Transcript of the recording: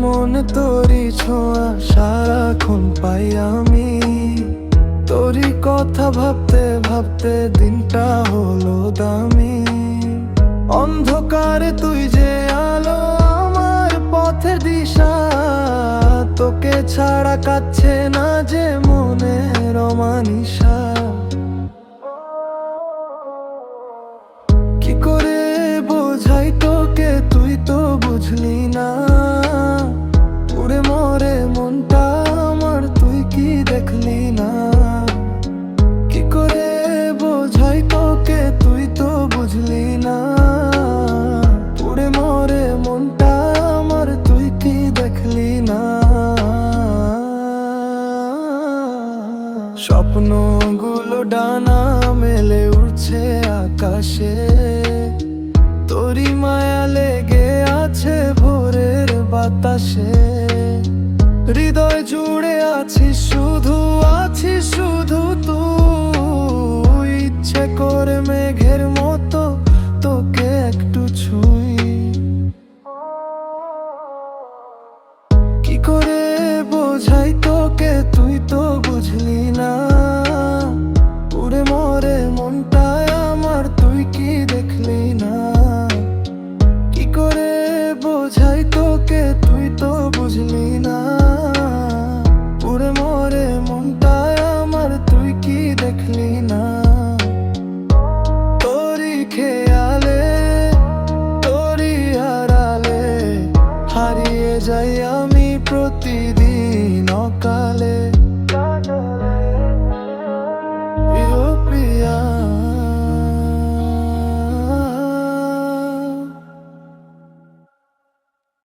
মনে তোরই ছোঁয়া সারাক্ষণ পাই আমি। তোরই কথা ভাবতে ভাবতে দিনটা হলো দামি। অন্ধকারে তুই যে আলো আমার পথের দিশা, তোকে ছাড়া কাটছে না যে মনের অমানিসা। কি করে বোঝাই তোকে, তুই তো বুঝলি না। পুড়ে মরে মনটা আমার, তুই কি দেখলি না। কি করে বোঝাই তোকে, তুই তো বুঝলি না। পুড়ে মরে মনটা আমার, তুই কি দেখলি না। স্বপ্নগুলো ডানা মেলে উড়ছে আকাশে, তোরই মায়া লেগে আছে ভোরের বাতাসে। হৃদয় জুড়ে আছিস শুধু, আছিস শুধু তুই। ইচ্ছে করে মেঘের মতো তোকে একটু ছুঁই। কি করে বোঝাই তোকে, তুই তো বুঝলি না। পুড়ে মরে মনটায় আমার, তুই কি দেখলি না। কি করে বোঝাই তোকে, তুই তো বুঝলি না। পুড়ে মরে মনটায় আমার, তুই কি দেখলি না। তোরই খেয়ালে, তোরই আড়ালে হারিয়ে যাই।